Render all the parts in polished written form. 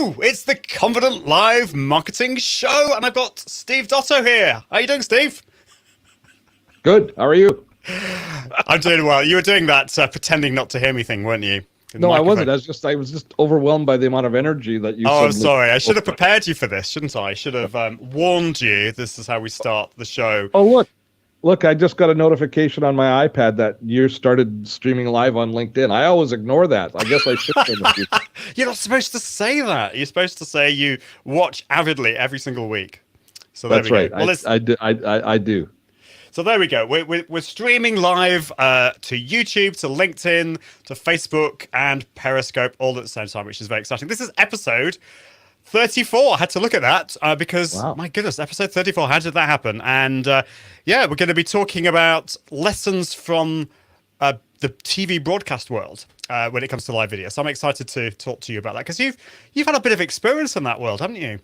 Hello, it's the Confident Live Marketing Show, and I've got Steve Dotto here. How are you doing, Steve? Good. How are you? I'm doing well. You were doing that pretending not to hear me thing, weren't you? No, I wasn't. I was just overwhelmed by the amount of energy that you. Oh, sorry. I should have prepared you for this, shouldn't I? I should have warned you. This is how we start the show. Oh, look! I just got a notification on my iPad that you started streaming live on LinkedIn. I always ignore that. I guess I should. You're not supposed to say that. You're supposed to say you watch avidly every single week. So there That's we right. go. Well, I do. So there we go. We're streaming live to YouTube, to LinkedIn, to Facebook, and Periscope all at the same time, which is very exciting. This is episode 34. I had to look at that because, Wow. My goodness, episode 34. How did that happen? And we're going to be talking about lessons from the TV broadcast world when it comes to live video. So I'm excited to talk to you about that because you've had a bit of experience in that world, haven't you?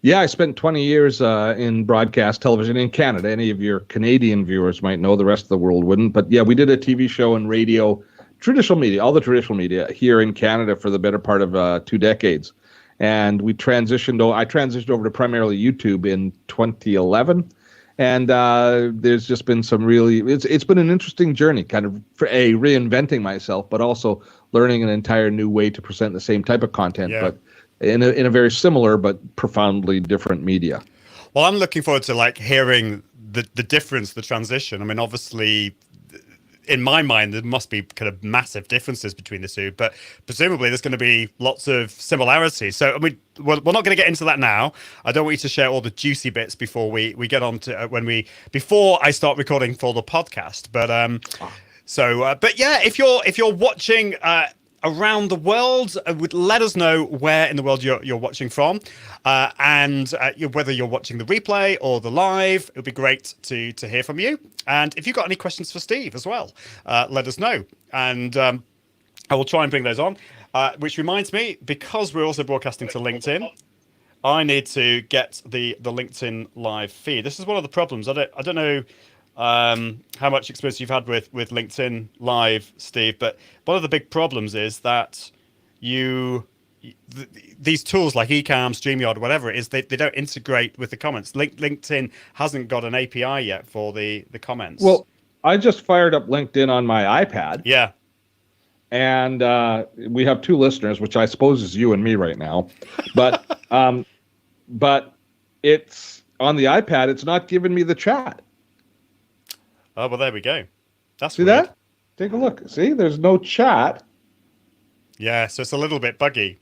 Yeah, I spent 20 years in broadcast television in Canada. Any of your Canadian viewers might know, the rest of the world wouldn't. But yeah, we did a TV show and radio, traditional media, all the traditional media here in Canada for the better part of 2 decades. And I transitioned over to primarily YouTube in 2011. And there's just been some it's been an interesting journey, kind of reinventing myself, but also learning an entire new way to present the same type of content. Yeah. But in a very similar but profoundly different media. Well, I'm looking forward to hearing the difference, the transition. I mean, obviously, in my mind, there must be kind of massive differences between the two, but presumably there's going to be lots of similarities. So, I mean, we're not going to get into that now. I don't want you to share all the juicy bits before we get on to before I start recording for the podcast. But but yeah, if you're watching around the world, would let us know where in the world you're watching from, and whether you're watching the replay or the live. It would be great to hear from you. And if you've got any questions for Steve as well, let us know, and I will try and bring those on. Which reminds me, because we're also broadcasting to LinkedIn, I need to get the LinkedIn live feed. This is one of the problems. I don't know how much experience you've had with LinkedIn Live, Steve, but one of the big problems is that these tools like Ecamm, StreamYard, whatever it is, they don't integrate with the comments. LinkedIn hasn't got an API yet for the comments. Well, I just fired up LinkedIn on my iPad. Yeah. And we have 2 listeners, which I suppose is you and me right now. But but it's on the iPad, it's not giving me the chat. Oh, well, there we go. That's See weird. that? Take a look. See, there's no chat. Yeah, so it's a little bit buggy.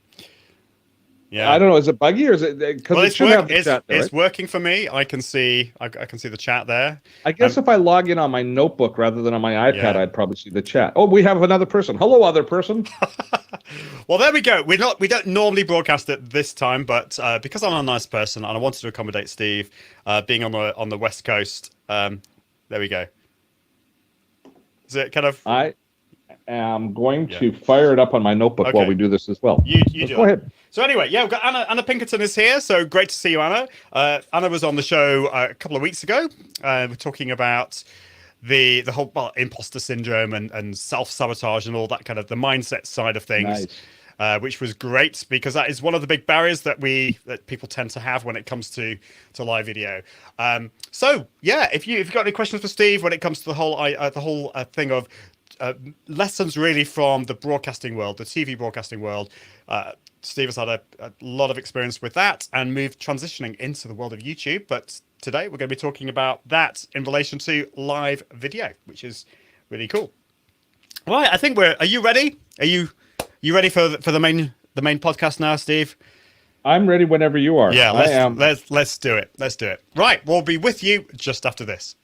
Yeah, I don't know. Is it buggy or is it because it should have the chat there, it's right? working for me. I can see the chat there. I guess if I log in on my notebook rather than on my iPad, Yeah. I'd probably see the chat. Oh, we have another person. Hello, other person. Well, there we go. We don't normally broadcast it this time, but because I'm a nice person and I wanted to accommodate Steve, being on the West Coast, there we go. Is it kind of? I am going to fire it up on my notebook while we do this as well. You do go ahead. So anyway, we've got Anna Pinkerton is here. So great to see you, Anna. Anna was on the show a couple of weeks ago. We're talking about the whole imposter syndrome and self-sabotage and all that kind of the mindset side of things. Nice. Which was great because that is one of the big barriers that people tend to have when it comes to live video. So yeah, if you've got any questions for Steve when it comes to the whole thing of lessons really from the broadcasting world, the TV broadcasting world, Steve has had a lot of experience with that and transitioning into the world of YouTube. But today we're going to be talking about that in relation to live video, which is really cool. Right, I think are you ready? Are you ready for the main podcast now, Steve? I'm ready whenever you are. Yeah, I am. Let's do it. Let's do it. Right, we'll be with you just after this.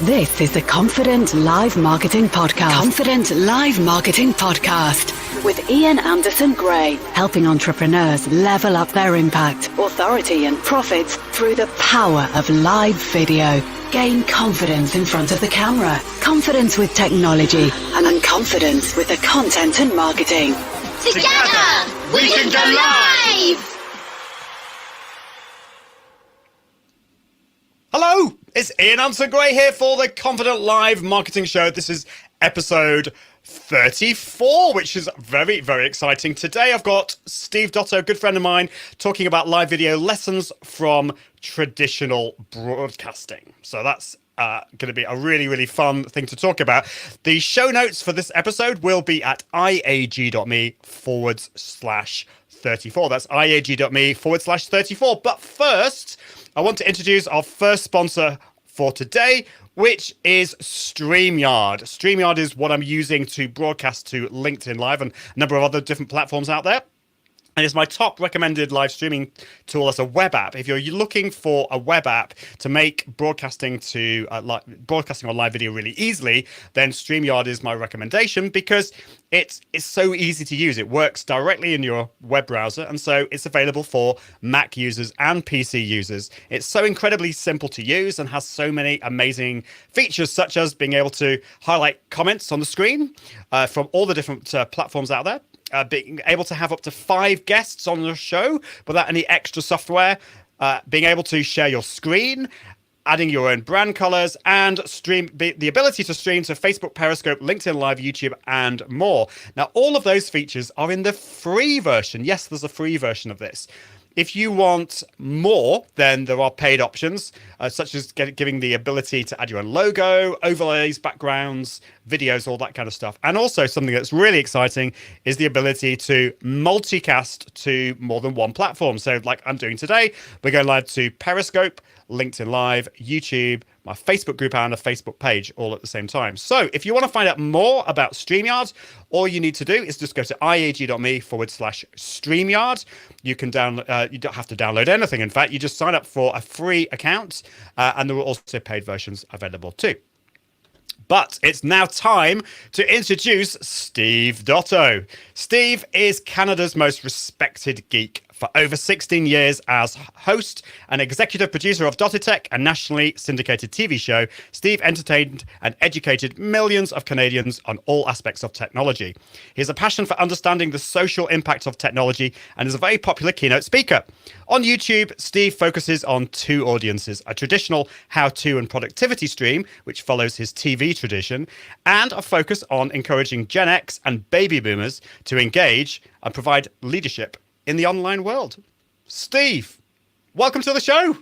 This is the Confident Live Marketing Podcast. Confident Live Marketing Podcast with Ian Anderson Gray, helping entrepreneurs level up their impact, authority, and profits through the power of live video. Gain confidence in front of the camera, confidence with technology, and confidence with the content and marketing. Together, we can go live! Hello, It's Ian Anderson Gray here for the Confident Live Marketing Show. This is episode 34, which is very, very exciting. Today I've got Steve Dotto, a good friend of mine, talking about live video lessons from traditional broadcasting. So that's going to be a really, really fun thing to talk about. The show notes for this episode will be at iag.me/34. That's iag.me/34. But first, I want to introduce our first sponsor for today, which is StreamYard. StreamYard is what I'm using to broadcast to LinkedIn Live and a number of other different platforms out there. And it's my top recommended live streaming tool as a web app. If you're looking for a web app to make broadcasting to broadcasting on live video really easily, then StreamYard is my recommendation because it's so easy to use. It works directly in your web browser, and so it's available for Mac users and PC users. It's so incredibly simple to use and has so many amazing features, such as being able to highlight comments on the screen from all the different platforms out there. Being able to have up to 5 guests on the show without any extra software, being able to share your screen, adding your own brand colors, and the ability to stream to Facebook, Periscope, LinkedIn Live, YouTube, and more. Now, all of those features are in the free version. Yes, there's a free version of this. If you want more, then there are paid options, such as giving the ability to add your own logo, overlays, backgrounds, videos, all that kind of stuff. And also something that's really exciting is the ability to multicast to more than one platform. So like I'm doing today, we're going live to Periscope, LinkedIn Live, YouTube, my Facebook group, and a Facebook page all at the same time. So if you want to find out more about StreamYard, all you need to do is just go to iag.me/StreamYard. You can download, you don't have to download anything. In fact, you just sign up for a free account, and there are also paid versions available too. But it's now time to introduce Steve Dotto. Steve is Canada's most respected geek. For over 16 years as host and executive producer of Dotto Tech, a nationally syndicated TV show, Steve entertained and educated millions of Canadians on all aspects of technology. He has a passion for understanding the social impact of technology and is a very popular keynote speaker. On YouTube, Steve focuses on 2 audiences, a traditional how-to and productivity stream, which follows his TV tradition, and a focus on encouraging Gen X and baby boomers to engage and provide leadership in the online world. Steve, welcome to the show.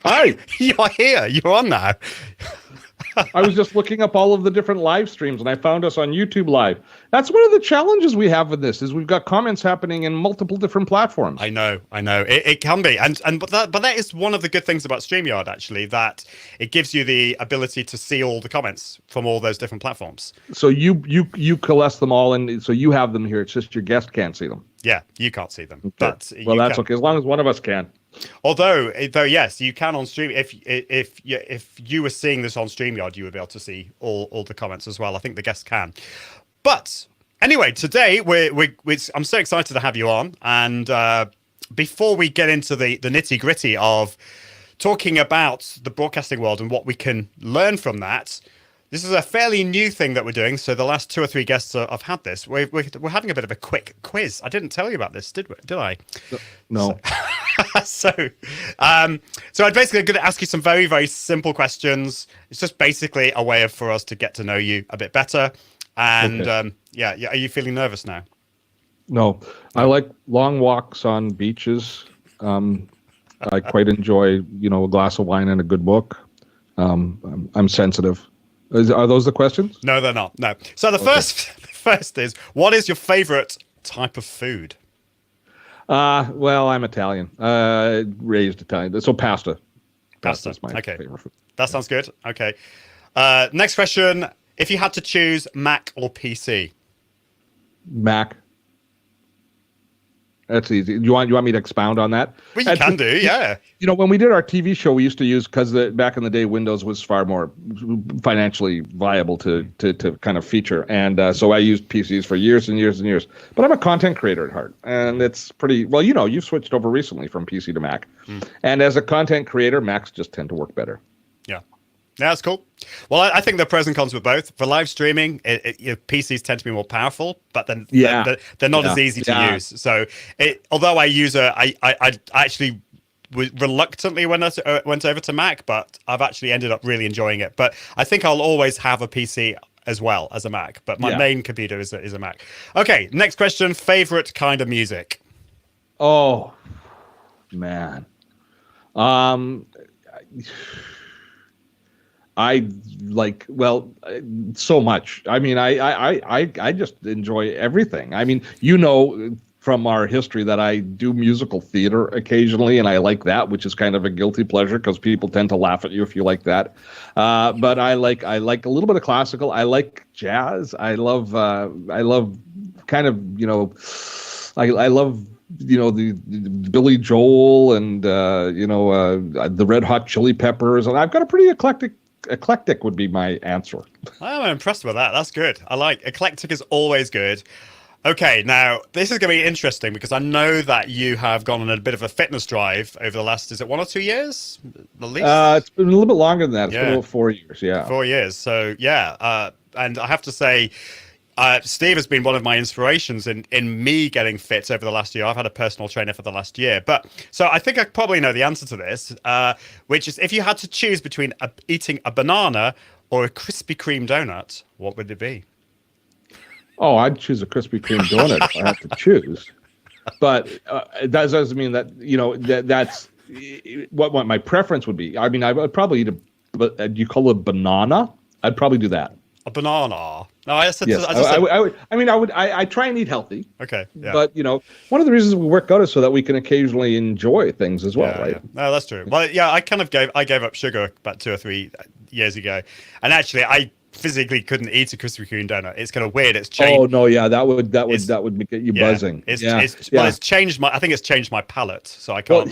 Hi. You're here. You're on now. I was just looking up all of the different live streams, and I found us on YouTube Live. That's one of the challenges we have with this, is we've got comments happening in multiple different platforms. I know. It can be, but that is one of the good things about StreamYard, actually, that it gives you the ability to see all the comments from all those different platforms. So you collect them all, and so you have them here. It's just your guest can't see them. Yeah, you can't see them, Okay. but well, that's okay as long as one of us can. Although yes, you can on stream. If you were seeing this on StreamYard, you would be able to see all the comments as well. I think the guests can. But anyway, today I'm so excited to have you on. And before we get into the nitty gritty of talking about the broadcasting world and what we can learn from that, this is a fairly new thing that we're doing. So the last 2 or 3 guests have had this. We're having a bit of a quick quiz. I didn't tell you about this, did I? No. So I'm basically going to ask you some very, very simple questions. It's just basically a way for us to get to know you a bit better. And okay. Yeah, are you feeling nervous now? No. I like long walks on beaches. I quite enjoy, a glass of wine and a good book. I'm sensitive. Are those the questions? No, they're not. No. So the first is, what is your favorite type of food? Well, I'm Italian. Raised Italian. So pasta. Pasta is my favorite food. That sounds good. Okay. Next question. If you had to choose Mac or PC? Mac. That's easy. You want me to expound on that? Well, you can do, yeah. When we did our TV show, we used to use, because back in the day, Windows was far more financially viable to kind of feature. And so I used PCs for years and years and years. But I'm a content creator at heart. And it's pretty, well, you've switched over recently from PC to Mac. And as a content creator, Macs just tend to work better. Yeah. Yeah, that's cool. Well, I think there are pros and cons with both. For live streaming, PCs tend to be more powerful, but then they're not as easy to use. So, although I use I actually reluctantly went over to Mac, but I've actually ended up really enjoying it. But I think I'll always have a PC as well as a Mac, but my main computer is a Mac. Okay, next question. Favorite kind of music? Oh, man. I like, well, so much. I mean, I just enjoy everything. I mean, from our history that I do musical theater occasionally, and I like that, which is kind of a guilty pleasure because people tend to laugh at you if you like that. But I like a little bit of classical. I like jazz. I love kind of, I love, the Billy Joel and, the Red Hot Chili Peppers. And I've got a pretty eclectic would be my answer. I'm impressed with that. That's good. I like eclectic is always good. Okay, now this is going to be interesting because I know that you have gone on a bit of a fitness drive over the last, is it 1 or 2 years? At least? It's been a little bit longer than that. It's been about 4 years, yeah. 4 years. So, yeah. And I have to say, Steve has been one of my inspirations in me getting fit over the last year. I've had a personal trainer for the last year. But so I think I probably know the answer to this, which is if you had to choose between eating a banana or a Krispy Kreme donut, what would it be? Oh, I'd choose a Krispy Kreme donut if I had to choose. But that doesn't mean that, that's what my preference would be. I mean, I would probably eat do you call it a banana? I'd probably do that. A banana. No, I said. Yes, I try and eat healthy. Okay. Yeah. But one of the reasons we work out is so that we can occasionally enjoy things as well, right? Yeah. No, that's true. Well, yeah, I gave up sugar about 2 or 3 years ago, and actually, I physically couldn't eat a Krispy Kreme donut. It's kind of weird. It's changed. Oh no, yeah, that would get you buzzing. It's changed my. I think it's changed my palate, so I can't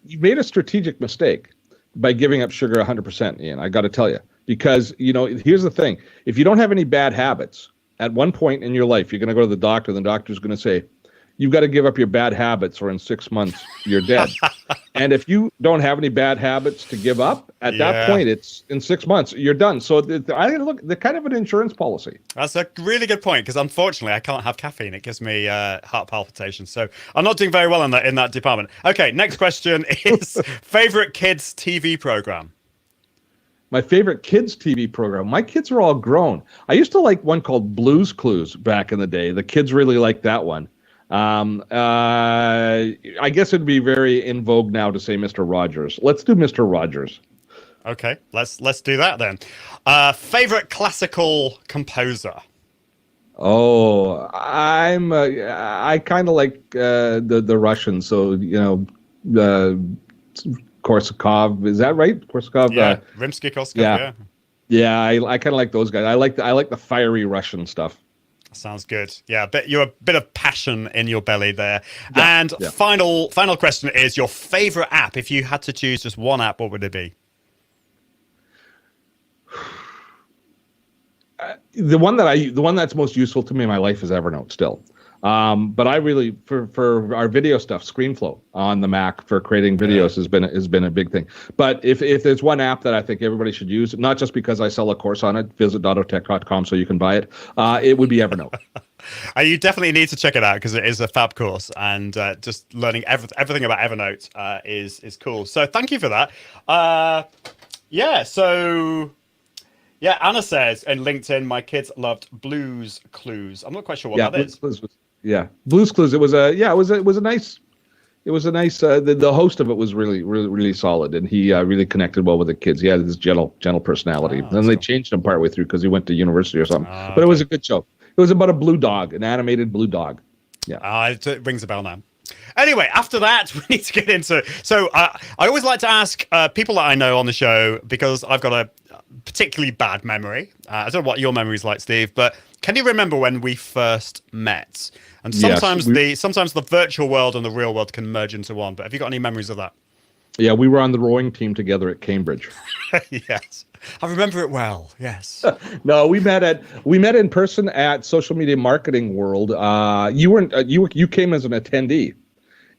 You made a strategic mistake by giving up sugar 100%, Ian. I got to tell you. Because, here's the thing. If you don't have any bad habits, at one point in your life, you're going to go to the doctor, and the doctor's going to say, you've got to give up your bad habits or in 6 months, you're dead. And if you don't have any bad habits to give up, at that point, it's in 6 months, you're done. So they're kind of an insurance policy. That's a really good point, because unfortunately, I can't have caffeine. It gives me heart palpitations. So I'm not doing very well in that department. Okay, next question is favorite kids' TV program. My favorite kids' TV program. My kids are all grown. I used to like one called Blue's Clues back in the day. The kids really liked that one. I guess it'd be very in vogue now to say Mr. Rogers. Let's do Mr. Rogers. Okay, let's do that then. Favorite classical composer. Oh, I kind of like the Russians. So Korsakov, is that right? Korsakov, Rimsky-Korsakov, yeah. I kind of like those guys. I like the fiery Russian stuff. Sounds good. Yeah, but you're a bit of passion in your belly there. Yeah, and final question is your favorite app. If you had to choose just one app, what would it be? The one that's most useful to me in my life is Evernote still. But I really, for our video stuff, ScreenFlow on the Mac for creating videos has been a big thing. But if there's one app that I think everybody should use, not just because I sell a course on it, visit dottotech.com so you can buy it. It would be Evernote. You definitely need to check it out because it is a fab course, and just learning everything about Evernote is cool. So thank you for that. Anna says in LinkedIn, my kids loved Blue's Clues. I'm not quite sure what that is. Blue's Clues. It was a nice. The host of it was really solid, and he really connected well with the kids. He had this gentle personality. Then they changed him partway through because he went to university or something. But it was a good show. It was about a blue dog, an animated blue dog. Yeah. It rings a bell now. Anyway, after that, we need to get into. So I always like to ask people that I know on the show, because I've got a particularly bad memory. I don't know what your memory's like, Steve, but can you remember when we first met? And sometimes the virtual world and the real world can merge into one. But have you got any memories of that? Yeah, we were on the rowing team together at Cambridge. Yes, I remember it well. Yes. No, we met in person at Social Media Marketing World. You came as an attendee,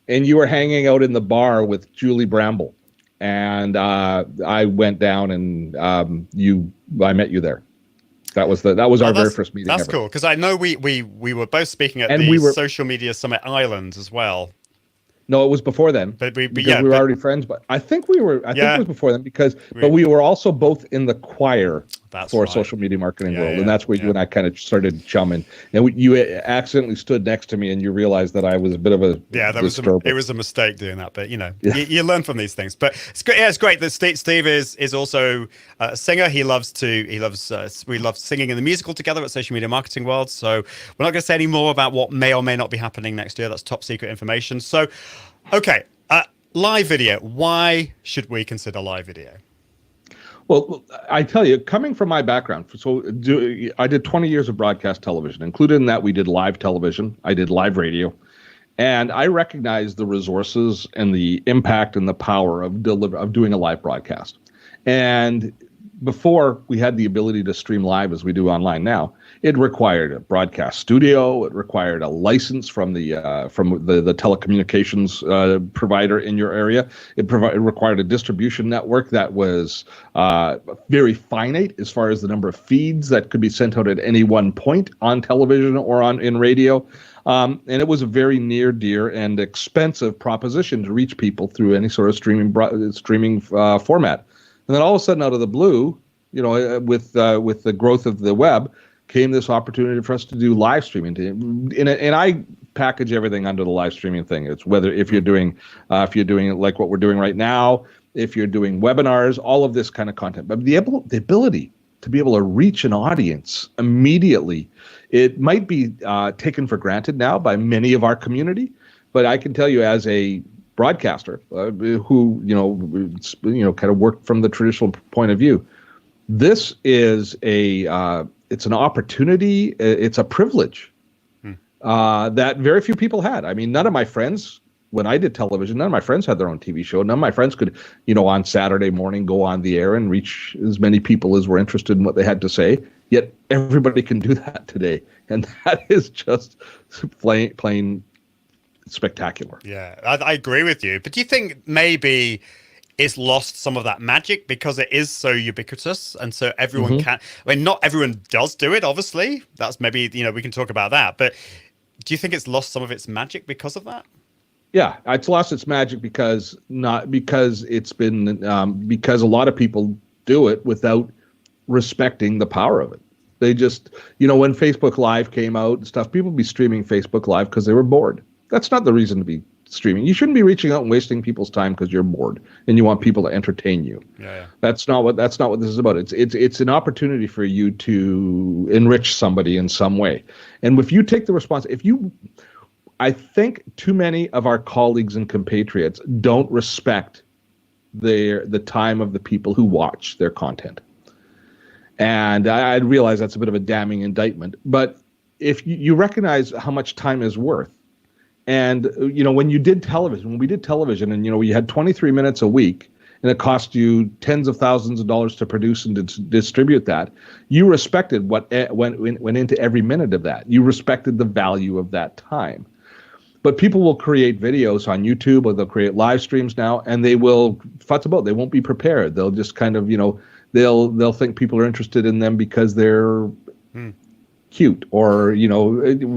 and you were hanging out in the bar with Julie Bramble, and I went down and I met you there. That was our very first meeting. That's ever. Cool, because I know we were both speaking at Social Media Summit Ireland as well. No, it was before then. But we were already friends. But I think we were. I think it was before then but we were also both in the choir for social media marketing world, and that's where you and I kind of started chumming. And you accidentally stood next to me, and you realized that I was a bit of a it was a mistake doing that. But you learn from these things. But it's great. Yeah, it's great that Steve is also a singer. We love singing in the musical together at Social Media Marketing World. So we're not going to say any more about what may or may not be happening next year. That's top secret information. So, okay, live video. Why should we consider live video? Well, I tell you, coming from my background, I did 20 years of broadcast television. Included in that, we did live television. I did live radio. And I recognize the resources and the impact and the power of doing a live broadcast. And before we had the ability to stream live as we do online now, it required a broadcast studio. It required a license from the telecommunications provider in your area. It required a distribution network that was very finite as far as the number of feeds that could be sent out at any one point on television or in radio. And it was a very near, dear, and expensive proposition to reach people through any sort of streaming format. And then all of a sudden, out of the blue, with the growth of the web, came this opportunity for us to do live streaming. And I package everything under the live streaming thing. It's if you're doing it like what we're doing right now, if you're doing webinars, all of this kind of content. But the ability to be able to reach an audience immediately, it might be taken for granted now by many of our community. But I can tell you, as a broadcaster who kind of worked from the traditional point of view, this is it's an opportunity, it's a privilege that very few people had. I mean, none of my friends, when I did television, none of my friends had their own TV show. None of my friends could, on Saturday morning go on the air and reach as many people as were interested in what they had to say. Yet everybody can do that today, and that is just plain spectacular. Yeah, I agree with you. But do you think maybe it's lost some of that magic because it is so ubiquitous and so everyone can? I mean, not everyone does do it, obviously. That's maybe, we can talk about that. But do you think it's lost some of its magic because of that? Yeah, it's lost its magic because it's been because a lot of people do it without respecting the power of it. They just, when Facebook Live came out and stuff, people would be streaming Facebook Live because they were bored. That's not the reason to be streaming. You shouldn't be reaching out and wasting people's time because you're bored and you want people to entertain you. Yeah. That's not what this is about. It's an opportunity for you to enrich somebody in some way. And if you take the response, I think too many of our colleagues and compatriots don't respect the time of the people who watch their content. And I realize that's a bit of a damning indictment, but if you recognize how much time is worth. And, when we did television and, we had 23 minutes a week and it cost you tens of thousands of dollars to produce and distribute that, you respected what went into every minute of that. You respected the value of that time. But people will create videos on YouTube or they'll create live streams now and they will futz about. They won't be prepared. They'll just kind of, they'll think people are interested in them because they're cute or,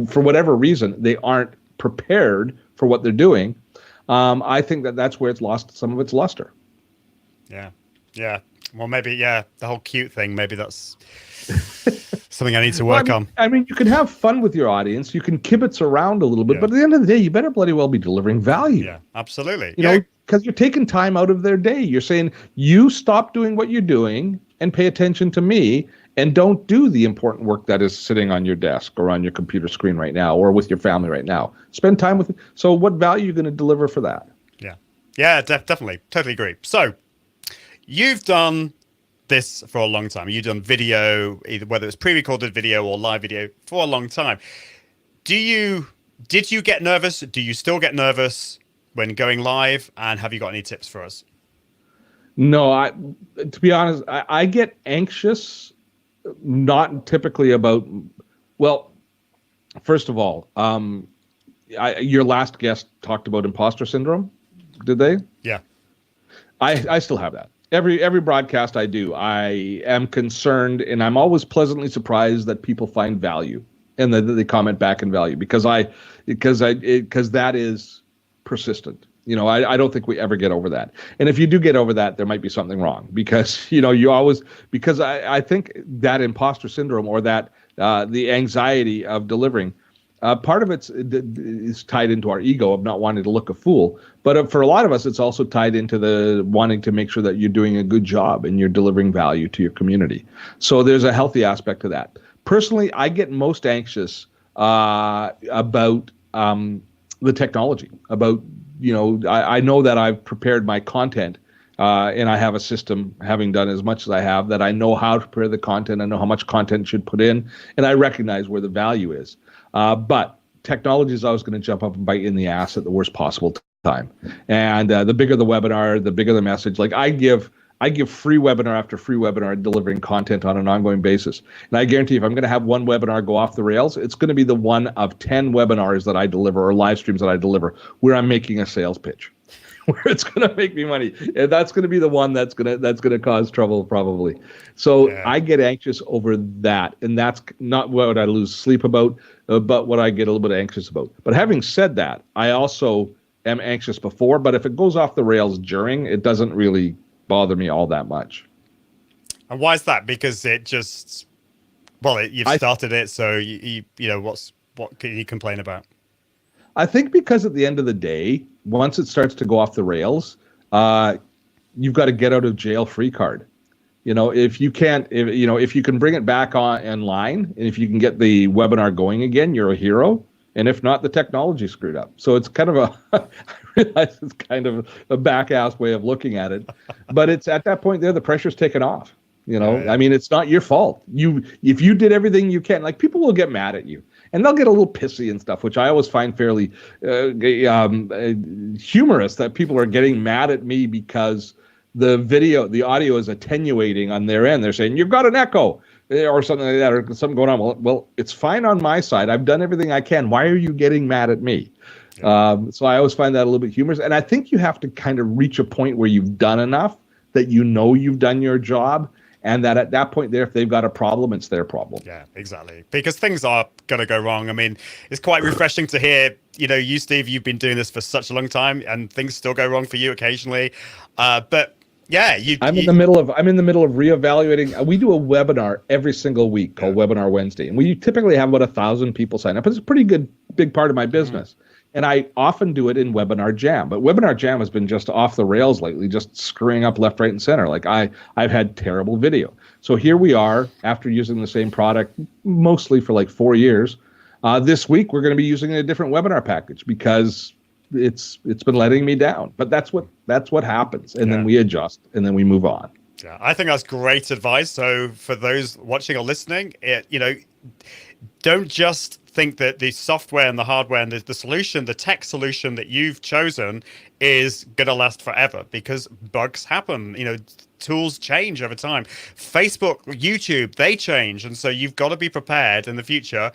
for whatever reason, they aren't prepared for what they're doing. I think that's where it's lost some of its luster. Yeah. Well, maybe, the whole cute thing, maybe that's something I need to work on. I mean, you can have fun with your audience. You can kibitz around a little bit, but at the end of the day, you better bloody well be delivering value. Yeah, absolutely. Because you're taking time out of their day. You're saying, you stop doing what you're doing and pay attention to me and don't do the important work that is sitting on your desk or on your computer screen right now or with your family right now. Spend time with it. So what value are you going to deliver for that? Yeah, definitely. Totally agree. So you've done this for a long time. You've done video, either whether it's pre-recorded video or live video, for a long time. Did you get nervous? Do you still get nervous when going live? And have you got any tips for us? No, to be honest, I get anxious. Not typically about, well, first of all, your last guest talked about imposter syndrome. Did they? Yeah. I still have that. Every broadcast I do, I am concerned, and I'm always pleasantly surprised that people find value and that they comment back in value because that is persistent. I don't think we ever get over that. And if you do get over that, there might be something wrong because, you always, because I think that imposter syndrome or that the anxiety of delivering, part of it is tied into our ego of not wanting to look a fool. But for a lot of us, it's also tied into the wanting to make sure that you're doing a good job and you're delivering value to your community. So there's a healthy aspect to that. Personally, I get most anxious about the technology, about, I know that I've prepared my content and I have a system, having done as much as I have, that I know how to prepare the content. I know how much content should put in, and I recognize where the value is. But technology is always going to jump up and bite you in the ass at the worst possible time. And the bigger the webinar, the bigger the message. Like I give free webinar after free webinar delivering content on an ongoing basis. And I guarantee if I'm going to have one webinar go off the rails, it's going to be the one of 10 webinars that I deliver or live streams that I deliver where I'm making a sales pitch, where it's going to make me money. And that's going to be the one that's going to cause trouble probably. So yeah. I get anxious over that. And that's not what I lose sleep about, but what I get a little bit anxious about. But having said that, I also am anxious before, but if it goes off the rails during, it doesn't really bother me all that much. And why is that? Because it just, you've started it, so you know what can you complain about? I think because at the end of the day, once it starts to go off the rails, you've got to get out of jail free card. If you can bring it back online, and if you can get the webinar going again, you're a hero. And if not, the technology screwed up. So it's kind of I realize it's kind of a back-ass way of looking at it. But it's at that point there, the pressure's taken off. I mean, it's not your fault. If you did everything you can, like people will get mad at you. And they'll get a little pissy and stuff, which I always find fairly humorous that people are getting mad at me because the audio is attenuating on their end. They're saying, you've got an echo. Or something like that, or something going on. Well, it's fine on my side. I've done everything I can. Why are you getting mad at me? Yeah. So I always find that a little bit humorous. And I think you have to kind of reach a point where you've done enough that you've done your job, and that at that point there, if they've got a problem, it's their problem. Yeah, exactly. Because things are going to go wrong. I mean, it's quite refreshing to hear, you, Steve, you've been doing this for such a long time, and things still go wrong for you occasionally. But yeah, I'm in the middle of reevaluating. We do a webinar every single week called Webinar Wednesday, and we typically have about 1,000 people sign up. It's a pretty big part of my business, and I often do it in Webinar Jam. But Webinar Jam has been just off the rails lately, just screwing up left, right, and center. Like I've had terrible video. So here we are after using the same product mostly for like 4 years. This week we're going to be using a different webinar package because it's been letting me down. But that's what happens, and then we adjust, and then we move on. Yeah, I think that's great advice. So for those watching or listening, don't just think that the software and the hardware and the solution, the tech solution that you've chosen is going to last forever, because bugs happen. Tools change over time. Facebook, YouTube, they change, and so you've got to be prepared in the future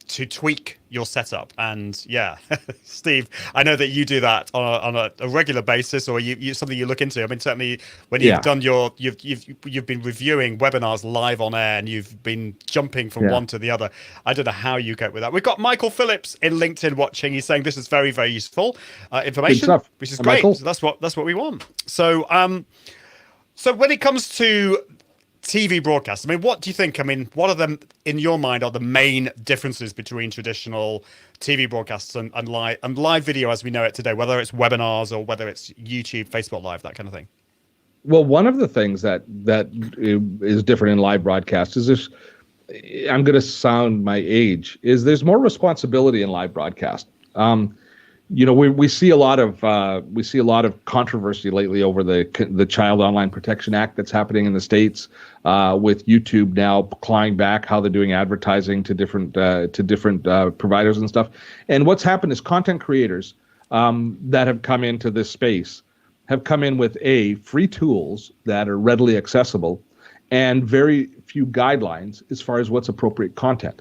to tweak your setup. And yeah, Steve, I know that you do that on a regular basis, or you something you look into. I mean, certainly when you've done you've been reviewing webinars live on air, and you've been jumping from one to the other. I don't know how you cope with that. We've got Michael Phillips in LinkedIn watching. He's saying this is very, very useful information, which is great. So that's what we want. So so when it comes to TV broadcasts, I mean, what do you think? I mean, what are them in your mind are the main differences between traditional TV broadcasts and live video as we know it today, whether it's webinars or whether it's YouTube, Facebook Live, that kind of thing? Well, one of the things that is different in live broadcast is this. I'm going to sound my age. Is there's more responsibility in live broadcast. We see a lot of controversy lately over the Child Online Protection Act that's happening in the States, with YouTube now clawing back how they're doing advertising to different providers and stuff. And what's happened is content creators that have come into this space have come in with free tools that are readily accessible, and very few guidelines as far as what's appropriate content.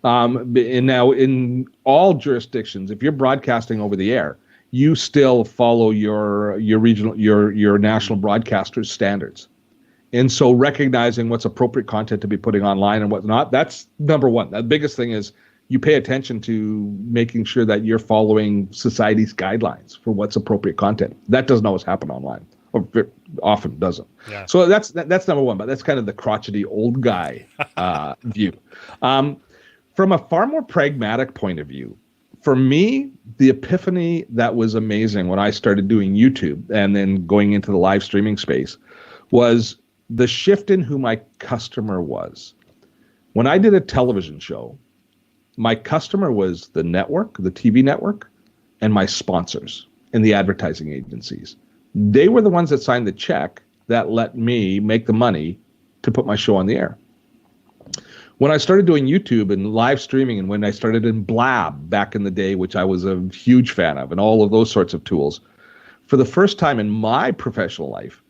And now in all jurisdictions, if you're broadcasting over the air, you still follow your regional, your national broadcaster's standards. And so recognizing what's appropriate content to be putting online and what's not, that's number one. The biggest thing is you pay attention to making sure that you're following society's guidelines for what's appropriate content. That doesn't always happen online, or often doesn't. Yeah. So that's number one, but that's kind of the crotchety old guy view. From a far more pragmatic point of view, for me, the epiphany that was amazing when I started doing YouTube and then going into the live streaming space was the shift in who my customer was. When I did a television show, my customer was the network, the TV network, and my sponsors and the advertising agencies. They were the ones that signed the check that let me make the money to put my show on the air. When I started doing YouTube and live streaming, and when I started in Blab back in the day, which I was a huge fan of, and all of those sorts of tools, for the first time in my professional life,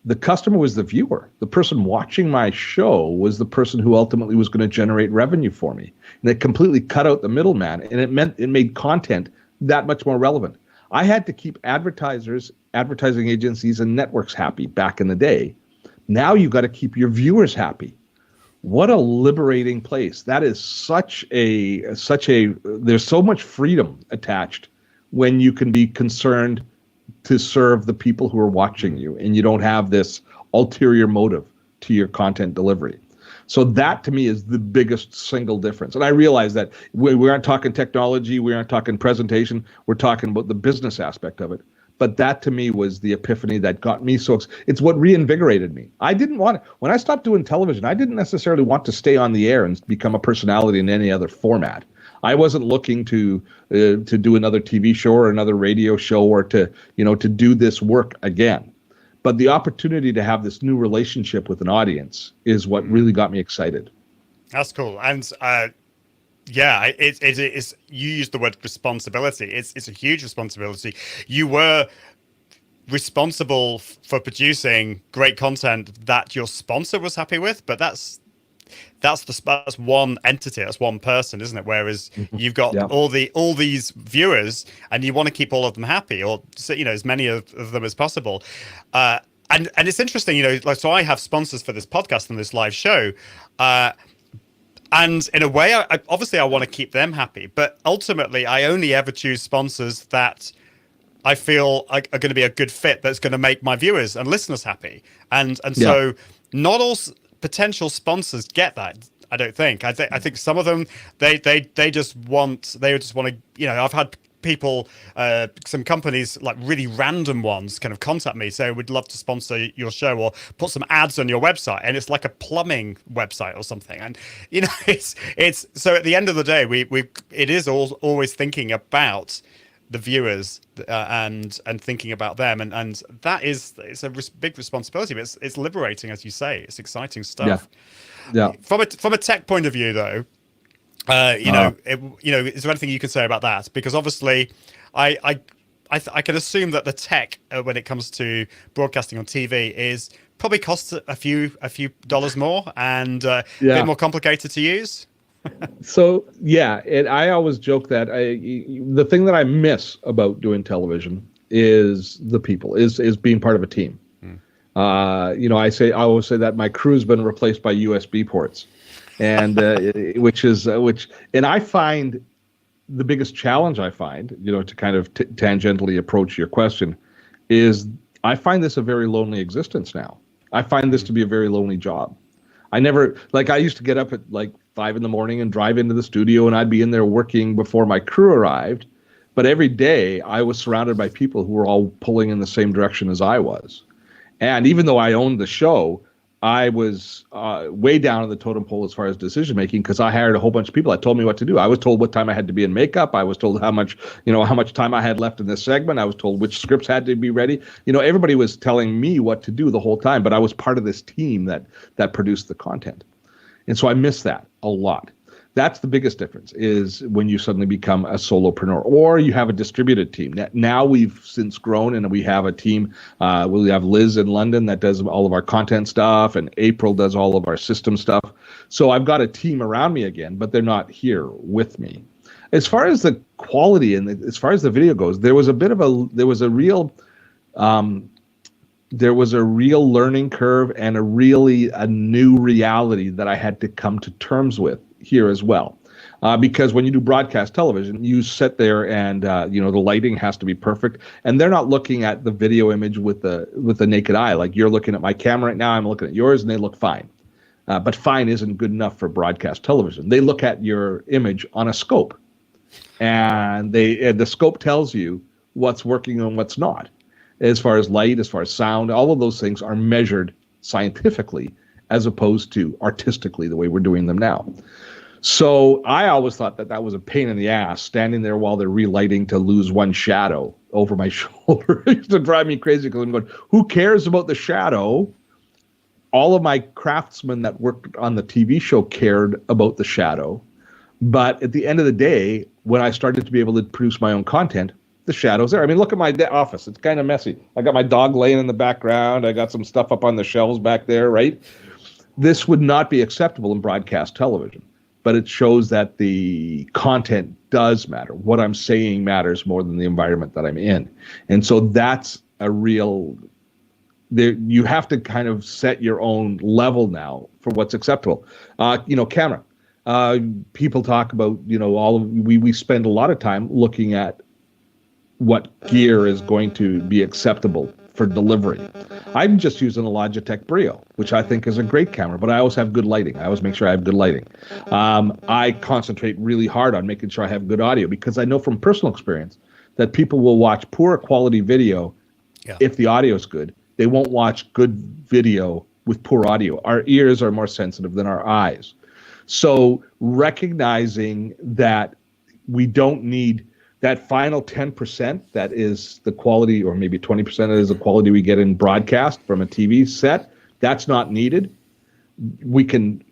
the customer was the viewer. The person watching my show was the person who ultimately was going to generate revenue for me. And it completely cut out the middleman, and it made content that much more relevant. I had to keep advertisers, advertising agencies, and networks happy back in the day. Now you got to keep your viewers happy. What a liberating place. That is there's so much freedom attached when you can be concerned to serve the people who are watching you, and you don't have this ulterior motive to your content delivery. So that to me is the biggest single difference. And I realize that we aren't talking technology, we aren't talking presentation, we're talking about the business aspect of it. But that to me was the epiphany that got me it's what reinvigorated me. When I stopped doing television, I didn't necessarily want to stay on the air and become a personality in any other format. I wasn't looking to do another TV show or another radio show or to do this work again. But the opportunity to have this new relationship with an audience is what really got me excited. That's cool. And yeah, it's you used the word responsibility. It's a huge responsibility. You were responsible for producing great content that your sponsor was happy with, but that's one entity, that's one person, isn't it? Whereas you've got all these viewers, and you want to keep all of them happy, or as many of them as possible. And it's interesting, so I have sponsors for this podcast and this live show. And in a way, I obviously want to keep them happy, but ultimately, I only ever choose sponsors that I feel are going to be a good fit, that's going to make my viewers and listeners happy. And so not all potential sponsors get that. I don't think. I think some of them they just want to. I've had people, some companies, like really random ones, kind of contact me, say we'd love to sponsor your show or put some ads on your website, and it's like a plumbing website or something. And it's so at the end of the day, it is always thinking about the viewers and thinking about them, and it's a big responsibility, but it's liberating, as you say. It's exciting stuff. Yeah. From a tech point of view, though. Is there anything you can say about that? Because obviously, I can assume that the tech when it comes to broadcasting on TV is probably costs a few dollars more and a bit more complicated to use. So I always joke that the thing that I miss about doing television is the people, is being part of a team. I always say that my crew's been replaced by USB ports. And and I find the biggest challenge to kind of tangentially approach your question is I find this a very lonely existence now. I find this to be a very lonely job. I used to get up at 5 a.m. and drive into the studio, and I'd be in there working before my crew arrived. But every day I was surrounded by people who were all pulling in the same direction as I was. And even though I owned the show, I was way down on the totem pole as far as decision making, because I hired a whole bunch of people that told me what to do. I was told what time I had to be in makeup. I was told how much time I had left in this segment. I was told which scripts had to be ready. Everybody was telling me what to do the whole time, but I was part of this team that produced the content. And so I miss that a lot. That's the biggest difference, is when you suddenly become a solopreneur or you have a distributed team. Now we've since grown, and we have a team. We have Liz in London that does all of our content stuff, and April does all of our system stuff. So I've got a team around me again, but they're not here with me. As far as the quality and as far as the video goes, there was a real learning curve and a new reality that I had to come to terms with here as well. because when you do broadcast television, you sit there and the lighting has to be perfect, and they're not looking at the video image with the naked eye. Like you're looking at my camera right now, I'm looking at yours, and they look fine. But fine isn't good enough for broadcast television. They look at your image on a scope, and the scope tells you what's working and what's not. As far as light, as far as sound, all of those things are measured scientifically as opposed to artistically the way we're doing them now. So I always thought that was a pain in the ass, standing there while they're relighting to lose one shadow over my shoulder. It used to drive me crazy because I'm going, who cares about the shadow? All of my craftsmen that worked on the TV show cared about the shadow. But at the end of the day, when I started to be able to produce my own content, the shadow's there. I mean, look at my office. It's kind of messy. I got my dog laying in the background. I got some stuff up on the shelves back there, right? This would not be acceptable in broadcast television, but it shows that the content does matter. What I'm saying matters more than the environment that I'm in. And so that's a real... you have to kind of set your own level now for what's acceptable. Camera. People talk about, we spend a lot of time looking at what gear is going to be acceptable for delivery. I'm just using a Logitech Brio, which I think is a great camera, but I always have good lighting. I always make sure I have good lighting. I concentrate really hard on making sure I have good audio because I know from personal experience that people will watch poor quality video if the audio is good. They won't watch good video with poor audio. Our ears are more sensitive than our eyes. So recognizing that we don't need that final 10% that is the quality, or maybe 20% that is the quality we get in broadcast from a TV set, that's not needed. We can,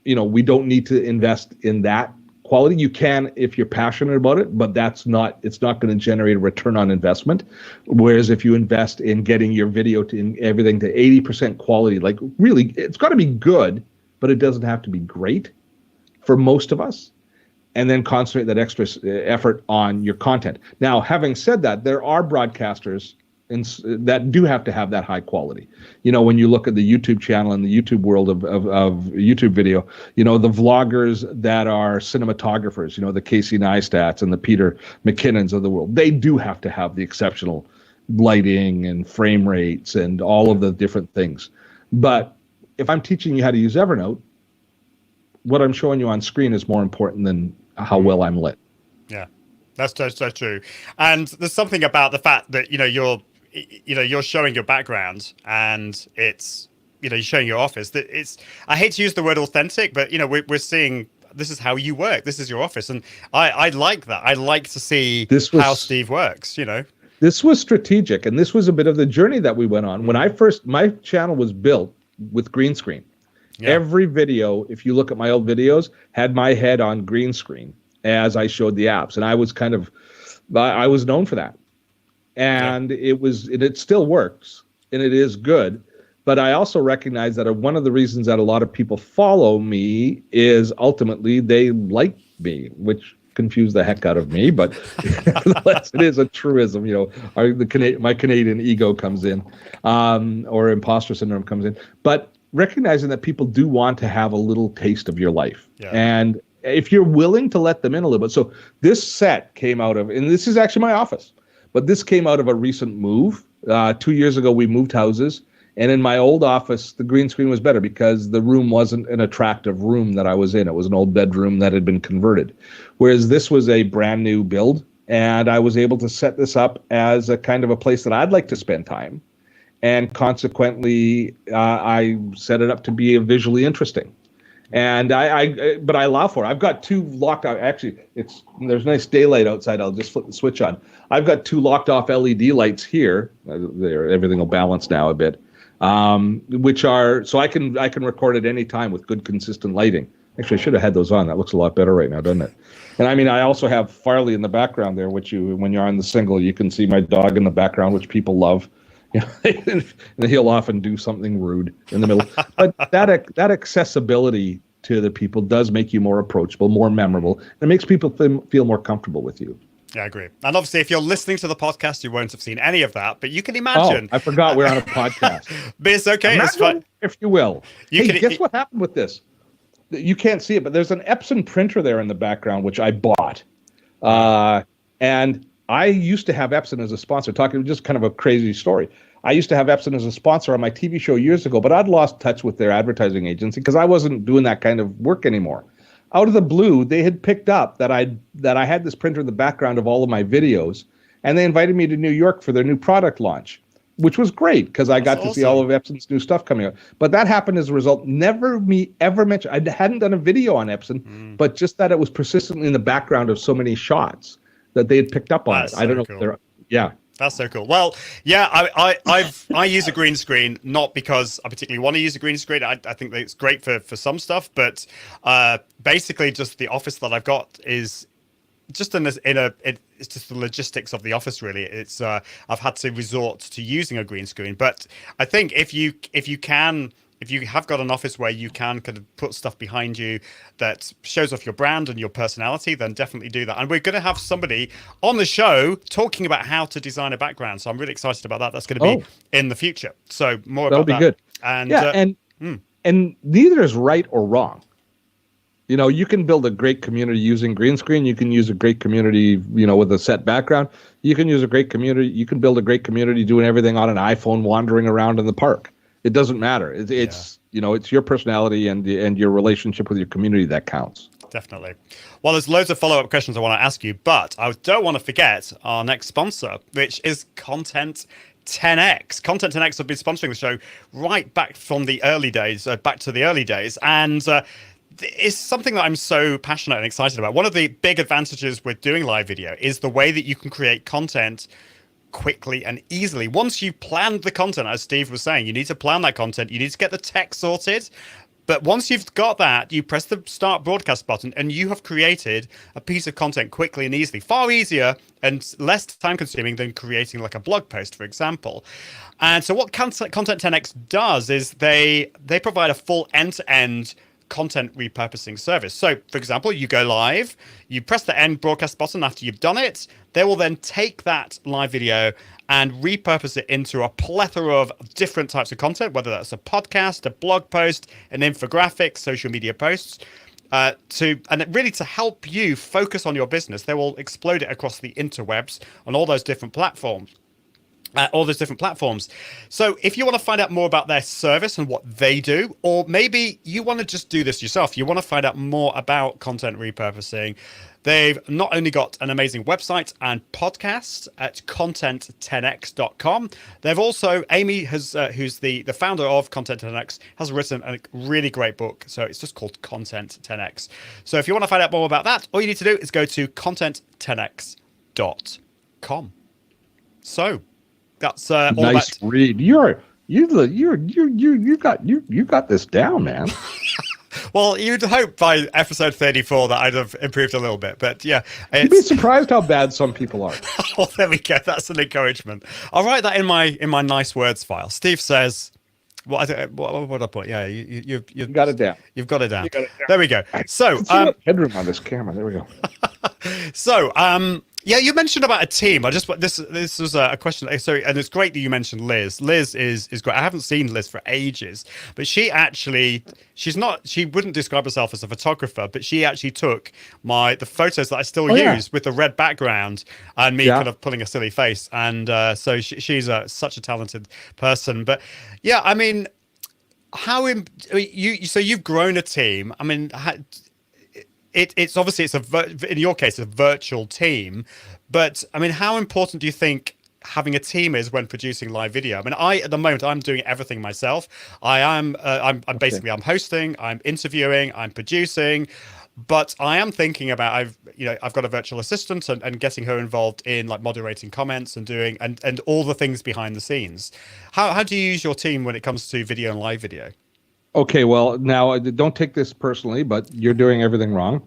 we don't need to invest in that quality. You can if you're passionate about it, but it's not going to generate a return on investment. Whereas if you invest in getting your video to everything to 80% quality, like really, it's got to be good, but it doesn't have to be great for most of us. And then concentrate that extra effort on your content. Now, having said that, there are broadcasters that do have to have that high quality. When you look at the YouTube channel and the YouTube world of YouTube video, the vloggers that are cinematographers, the Casey Neistats and the Peter McKinnons of the world, they do have to have the exceptional lighting and frame rates and all of the different things. But if I'm teaching you how to use Evernote, what I'm showing you on screen is more important than how well I'm lit. Yeah, that's so true. And there's something about the fact that you're showing your background and it's you're showing your office. That I hate to use the word authentic, but we're seeing this is how you work. This is your office, and I like that. I like to see how Steve works. This was strategic, and this was a bit of the journey that we went on. When my channel was built with green screen. Yeah. Every video, if you look at my old videos, had my head on green screen as I showed the apps. And I was known for that. And it still works and it is good. But I also recognize that one of the reasons that a lot of people follow me is ultimately they like me, which confused the heck out of me. But it is a truism, my Canadian ego comes in, or imposter syndrome comes in. But recognizing that people do want to have a little taste of your life. Yeah. And if you're willing to let them in a little bit. So this set came out of, and this is actually my office, but this came out of a recent move. 2 years ago, we moved houses. And in my old office, the green screen was better because the room wasn't an attractive room that I was in. It was an old bedroom that had been converted. Whereas this was a brand new build. And I was able to set this up as a kind of a place that I'd like to spend time. And consequently, I set it up to be visually interesting. And but I allow for it. I've got two locked out. Actually, there's nice daylight outside. I'll just flip the switch on. I've got two locked off LED lights here. Everything will balance now a bit. Which are so I can record at any time with good consistent lighting. Actually, I should have had those on. That looks a lot better right now, doesn't it? And I mean, I also have Farley in the background there, which when you're on the single, you can see my dog in the background, which people love. And he'll often do something rude in the middle. But that accessibility to the people does make you more approachable, more memorable, and it makes people feel more comfortable with you. Yeah, I agree. And obviously, if you're listening to the podcast, you won't have seen any of that, but you can imagine. Oh, I forgot we're on a podcast. But it's okay. Imagine, it's fine. If you will. Guess what happened with this? you can't see it, but there's an Epson printer there in the background, which I bought. And I used to have Epson as a sponsor. Talking just kind of a crazy story. I used to have Epson as a sponsor on my TV show years ago, but I'd lost touch with their advertising agency because I wasn't doing that kind of work anymore. Out of the blue, they had picked up that I had this printer in the background of all of my videos, and they invited me to New York for their new product launch, which was great because I got to see all of Epson's new stuff coming out. But that happened as a result. Never me ever mentioned. I hadn't done a video on Epson, but just that it was persistently in the background of so many shots that they had picked up on it. I don't know. Cool. Yeah. That's so cool. Well, yeah, I use a green screen, not because I particularly want to use a green screen. I think that it's great for some stuff, but basically just the office that I've got is just it's just the logistics of the office, really. It's I've had to resort to using a green screen, but I think if you have got an office where you can kind of put stuff behind you that shows off your brand and your personality, then definitely do that. And we're going to have somebody on the show talking about how to design a background. So I'm really excited about that. That's going to be in the future. So more about that. That'll be good. And neither is right or wrong. You know, you can build a great community using green screen. You can use a great community, with a set background. You can use a great community. You can build a great community doing everything on an iPhone, wandering around in the park. It doesn't matter. It's your personality and your relationship with your community that counts. Definitely. Well, there's loads of follow-up questions I want to ask you, but I don't want to forget our next sponsor, which is Content 10X. Content 10X have been sponsoring the show right back from the early days, back to the early days, and it's something that I'm so passionate and excited about. One of the big advantages with doing live video is the way that you can create content quickly and easily. Once you've planned the content, as Steve was saying, you need to plan that content. You need to get the tech sorted. But once you've got that, you press the start broadcast button and you have created a piece of content quickly and easily, far easier and less time consuming than creating like a blog post, for example. And so what Content 10X does is they provide a full end-to-end content repurposing service. So, for example, you go live, you press the end broadcast button after you've done it. They will then take that live video and repurpose it into a plethora of different types of content, whether that's a podcast, a blog post, an infographic, social media posts, to help you focus on your business. They will explode it across the interwebs on all those different platforms. So if you want to find out more about their service and what they do, or maybe you want to just do this yourself, you want to find out more about content repurposing, they've not only got an amazing website and podcast at content10x.com, they've also, Amy has, who's the founder of Content 10x, has written a really great book. So it's just called Content 10x. So if you want to find out more about that, all you need to do is go to content10x.com. So that's all nice about. Read. You got this down, man. Well, you'd hope by episode 34 that I'd have improved a little bit, but yeah, you'd be surprised how bad some people are. Oh, there we go. That's an encouragement. I'll write that in my nice words file. Steve says, what I put? Yeah, you've got it down. You've got it down. There we go. So headroom on this camera. There we go. So yeah, you mentioned about a team. This was a question. So, and it's great that you mentioned Liz. Liz is great. I haven't seen Liz for ages, but she wouldn't describe herself as a photographer, but she actually took the photos that I still use with the red background and me kind of pulling a silly face. And so she's such a talented person. But yeah, I mean, so you've grown a team. I mean, it's obviously in your case a virtual team, but I mean, how important do you think having a team is when producing live video? I mean, at the moment I'm doing everything myself. I'm basically I'm hosting, I'm interviewing, I'm producing, but I am thinking about I've got a virtual assistant and getting her involved in like moderating comments and doing and all the things behind the scenes. How do you use your team when it comes to video and live video? Okay, well, now don't take this personally, but you're doing everything wrong.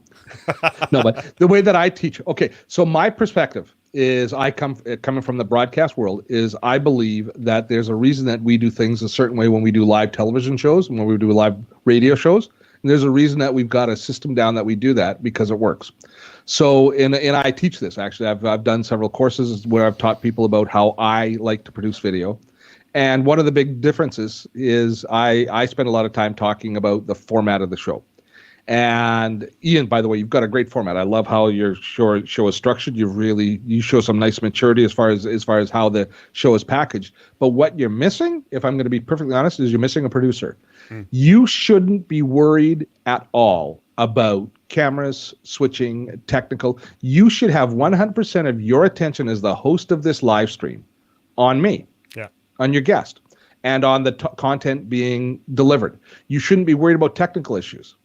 No, but the way that I teach, okay, so my perspective is coming from the broadcast world is I believe that there's a reason that we do things a certain way when we do live television shows and when we do live radio shows. And there's a reason that we've got a system down that we do that because it works. So, and I teach this, actually. I've done several courses where I've taught people about how I like to produce video. And one of the big differences is I spend a lot of time talking about the format of the show. And Ian, by the way, you've got a great format. I love how your show is structured. You show some nice maturity as far as how the show is packaged. But what you're missing, if I'm going to be perfectly honest, is you're missing a producer. You shouldn't be worried at all about cameras, switching, technical. You should have 100% of your attention as the host of this live stream on me, on your guest, and on the content being delivered. You shouldn't be worried about technical issues.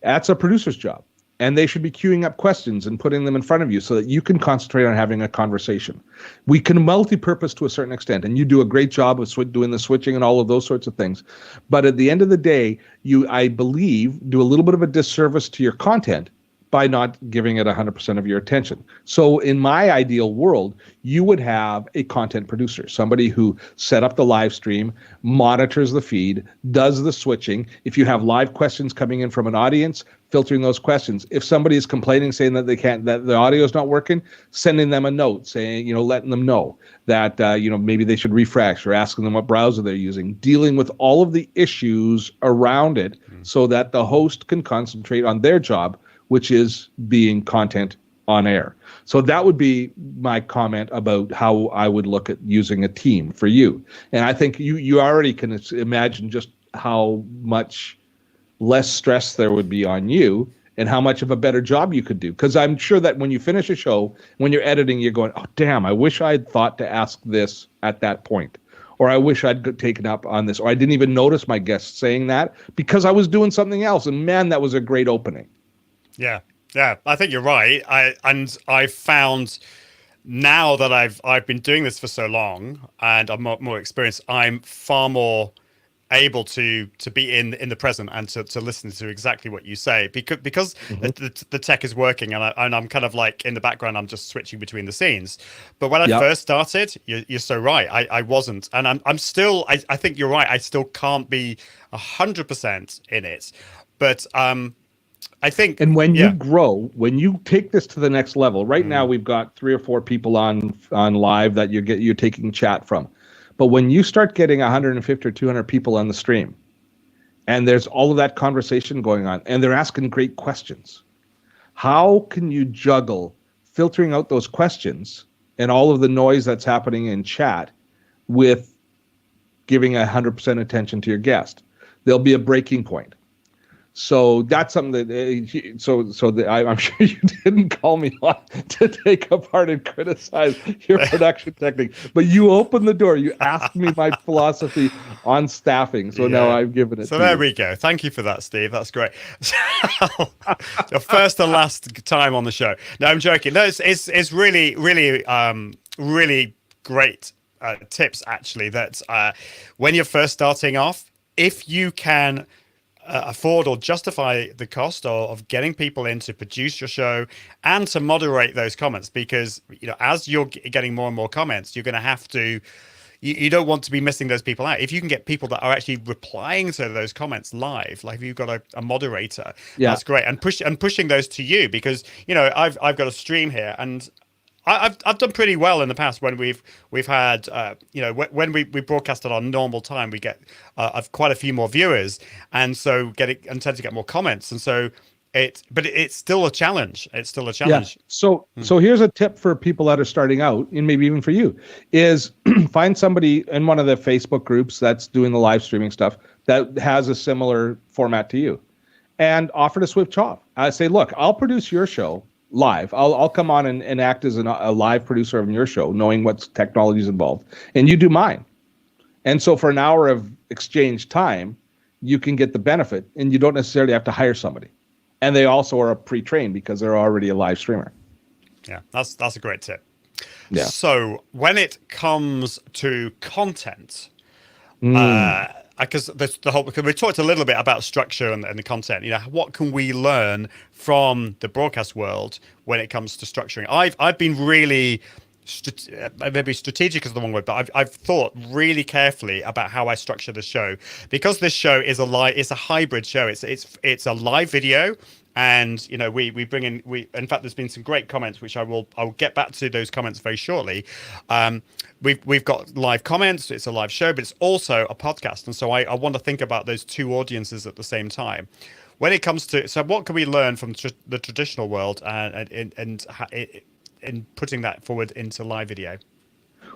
That's a producer's job. And they should be queuing up questions and putting them in front of you so that you can concentrate on having a conversation. We can multi-purpose to a certain extent, and you do a great job of doing the switching and all of those sorts of things. But at the end of the day, you, I believe, do a little bit of a disservice to your content by not giving it 100% of your attention. So in my ideal world, you would have a content producer, somebody who set up the live stream, monitors the feed, does the switching. If you have live questions coming in from an audience, filtering those questions. If somebody is complaining, saying that that the audio is not working, sending them a note saying, letting them know that, maybe they should refresh, or asking them what browser they're using, dealing with all of the issues around it so that the host can concentrate on their job, which is being content on air. So that would be my comment about how I would look at using a team for you. And I think you already can imagine just how much less stress there would be on you and how much of a better job you could do. Because I'm sure that when you finish a show, when you're editing, you're going, oh, damn, I wish I had thought to ask this at that point. Or I wish I'd taken up on this. Or I didn't even notice my guest saying that because I was doing something else. And man, that was a great opening. Yeah, I think you're right. I found now that I've been doing this for so long and I'm more experienced, I'm far more able to be in the present and to listen to exactly what you say because the tech is working and I'm kind of like in the background, I'm just switching between the scenes. But when I first started, you're so right. I wasn't, and I'm still. I think you're right. I still can't be 100% in it, but I think. And when you grow, when you take this to the next level, right now we've got 3 or 4 people on live that you're taking chat from. But when you start getting 150 or 200 people on the stream, and there's all of that conversation going on, and they're asking great questions, how can you juggle filtering out those questions and all of the noise that's happening in chat with giving 100% attention to your guest? There'll be a breaking point. So that's something that I'm sure you didn't call me on to take apart and criticize your production technique, but you opened the door. You asked me my philosophy on staffing. So now I've given it. So there we go. Thank you for that, Steve. That's great. The first and last time on the show. No, I'm joking. No, it's really, really, really great tips actually. That when you're first starting off, if you can afford or justify the cost of getting people in to produce your show and to moderate those comments, because as you're getting more and more comments, you're going to have to you don't want to be missing those people out. If you can get people that are actually replying to those comments live, like if you've got a moderator, that's great. And pushing those to you, because I've got a stream here, and I've done pretty well in the past when we've had when we broadcast at our normal time, we get quite a few more viewers, and so tend to get more comments, and so it's still a challenge. It's still a challenge. Yeah. So here's a tip for people that are starting out, and maybe even for you, is find somebody in one of the Facebook groups that's doing the live streaming stuff that has a similar format to you, and offer to switch off. I say, look, I'll produce your show live. I'll come on and act as a live producer of your show, knowing what technology is involved, and you do mine. And so for an hour of exchange time, you can get the benefit, and you don't necessarily have to hire somebody. And they also are pre-trained because they're already a live streamer. Yeah, that's a great tip. Yeah. So when it comes to content, because we talked a little bit about structure and the content. What can we learn from the broadcast world when it comes to structuring? I've been really maybe strategic is the wrong word, but I've thought really carefully about how I structure the show, because this show is it's a hybrid show. It's a live video. And we bring in fact there's been some great comments which I'll get back to those comments very shortly. We've got live comments, it's a live show, but it's also a podcast, and so I want to think about those two audiences at the same time. when it comes to, so what can we learn from the traditional world and in putting that forward into live video?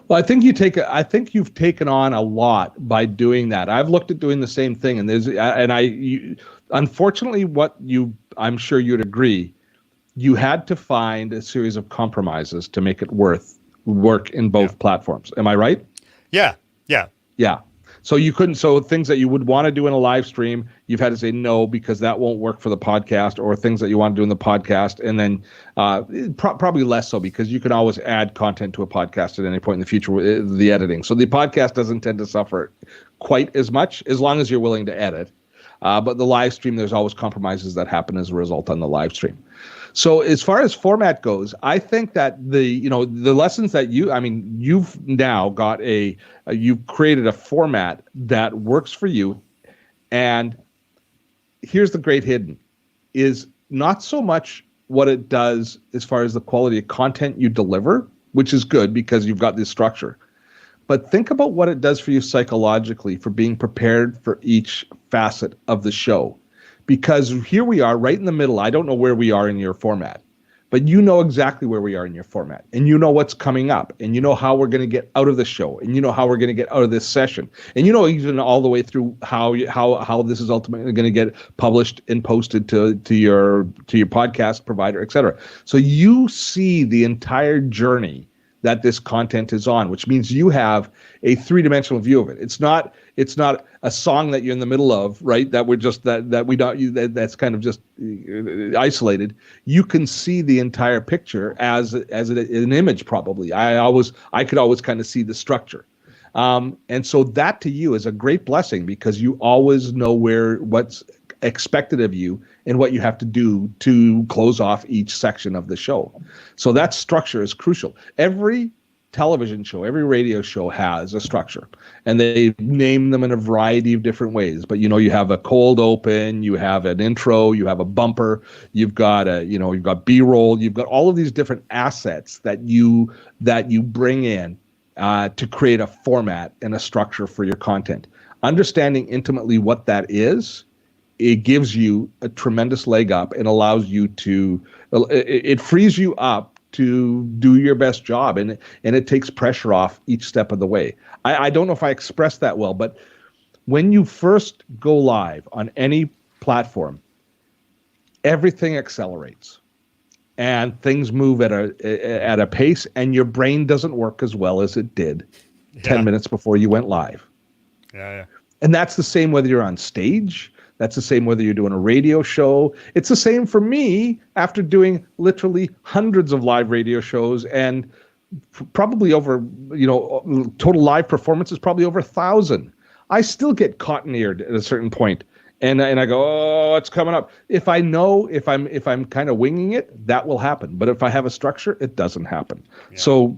Well, I think you've taken on a lot by doing that. I've looked at doing the same thing, and unfortunately, I'm sure you'd agree, you had to find a series of compromises to make it work in both platforms. Am I right? Yeah. So you couldn't. So things that you would want to do in a live stream, you've had to say no because that won't work for the podcast, or things that you want to do in the podcast, and then probably less so because you can always add content to a podcast at any point in the future with the editing. So the podcast doesn't tend to suffer quite as much as long as you're willing to edit. But the live stream, there's always compromises that happen as a result on the live stream. So as far as format goes, I think that the lessons that you've now got you've created a format that works for you. And here's the great hidden is not so much what it does as far as the quality of content you deliver, which is good because you've got this structure. But think about what it does for you psychologically for being prepared for each facet of the show. Because here we are right in the middle. I don't know where we are in your format, but you know exactly where we are in your format. And you know what's coming up. And you know how we're going to get out of the show. And you know how we're going to get out of this session. And you know even all the way through how this is ultimately going to get published and posted to your podcast provider, et cetera. So you see the entire journey that this content is on, which means you have a three-dimensional view of it. It's not a song that you're in the middle of, right? That we're just that's kind of just isolated. You can see the entire picture as an image. Probably, I could always kind of see the structure, and so that to you is a great blessing because you always know what's expected of you and what you have to do to close off each section of the show. So that structure is crucial. Every television show, every radio show has a structure, and they name them in a variety of different ways. But you have a cold open, you have an intro, you have a bumper, you've got you've got B-roll, you've got all of these different assets that you bring in to create a format and a structure for your content. Understanding intimately what that is, it gives you a tremendous leg up and allows you it frees you up to do your best job, and it takes pressure off each step of the way. I don't know if I expressed that well, but when you first go live on any platform, everything accelerates and things move at a pace, and your brain doesn't work as well as it did 10 minutes before you went live. Yeah. And that's the same whether you're on stage. That's the same whether you're doing a radio show. It's the same for me after doing literally hundreds of live radio shows and probably over, total live performances, probably over 1,000. I still get cotton-eared at a certain point. And I go, oh, it's coming up. If I know, if I'm kind of winging it, that will happen. But if I have a structure, it doesn't happen. Yeah. So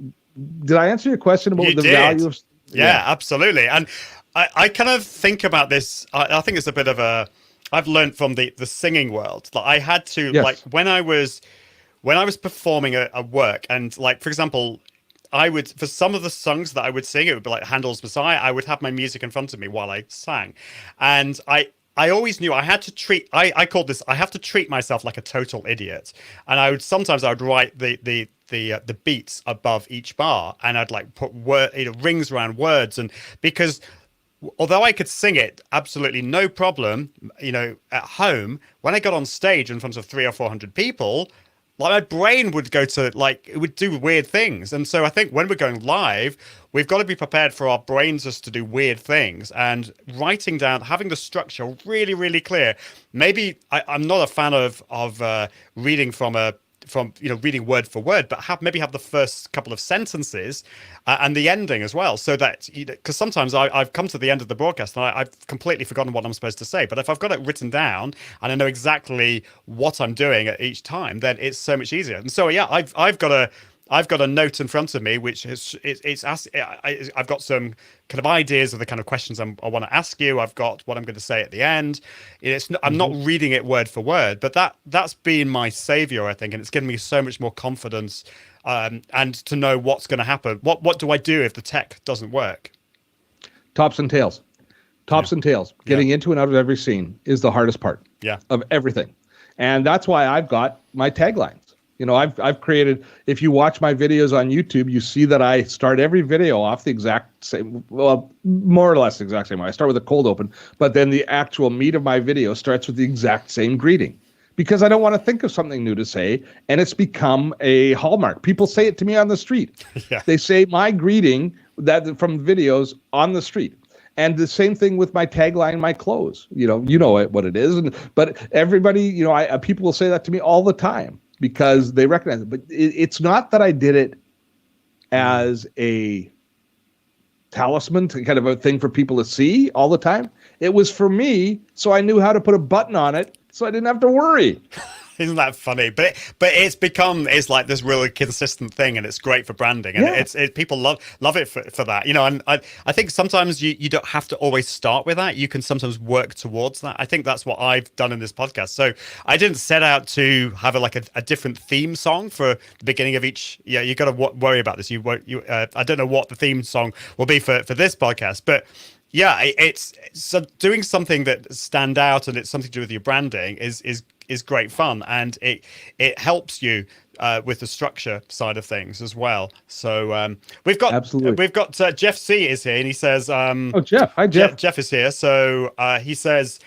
did I answer your question about the value of? Yeah, absolutely. And I kind of think about this. I think it's a bit of I've learned from the singing world. Like I had to, like when I was performing a work, and like, for example, I would, for some of the songs that I would sing, it would be like Handel's Messiah. I would have my music in front of me while I sang. And I always knew I had to treat, I called this, I have to treat myself like a total idiot. And I would write the beats above each bar, and I'd like put rings around words. And because although I could sing it absolutely no problem, at home, when I got on stage in front of 300 or 400 people, like my brain would go to it would do weird things. And so I think when we're going live, we've got to be prepared for our brains just to do weird things, and writing down, having the structure really, really clear. Maybe I'm not a fan of reading from reading word for word, but maybe have the first couple of sentences and the ending as well, so that, because sometimes I've come to the end of the broadcast and I've completely forgotten what I'm supposed to say. But if I've got it written down and I know exactly what I'm doing at each time, then it's so much easier. And so I've got a note in front of me, which I've got some kind of ideas of the kind of questions I want to ask you. I've got what I'm going to say at the end. I'm not reading it word for word, but that's been my savior, I think, and it's given me so much more confidence and to know what's going to happen. What do I do if the tech doesn't work? Tops and tails. Tops and tails. Getting into and out of every scene is the hardest part of everything. And that's why I've got my taglines. You know, I've created, if you watch my videos on YouTube, you see that I start every video off the exact same, well, more or less the exact same way. I start with a cold open, but then the actual meat of my video starts with the exact same greeting. Because I don't want to think of something new to say, and it's become a hallmark. People say it to me on the street. They say my greeting that from videos on the street. And the same thing with my tagline, my close. You know what it is. But everybody, people will say that to me all the time because they recognize it. But it's not that I did it as a talisman, kind of a thing for people to see all the time. It was for me, so I knew how to put a button on it, so I didn't have to worry. Isn't that funny? But it's like this really consistent thing, and it's great for branding, and it's people love it for that, And I think sometimes you don't have to always start with that. You can sometimes work towards that. I think that's what I've done in this podcast. So I didn't set out to have a different theme song for the beginning of each. Yeah, you got to worry about this. I don't know what the theme song will be for this podcast, but. Yeah, it's so doing something that stand out and it's something to do with your branding is great fun, and it helps you with the structure side of things as well. So we've got Jeff C is here, and he says, Jeff, hi Jeff. Jeff is here. So he says,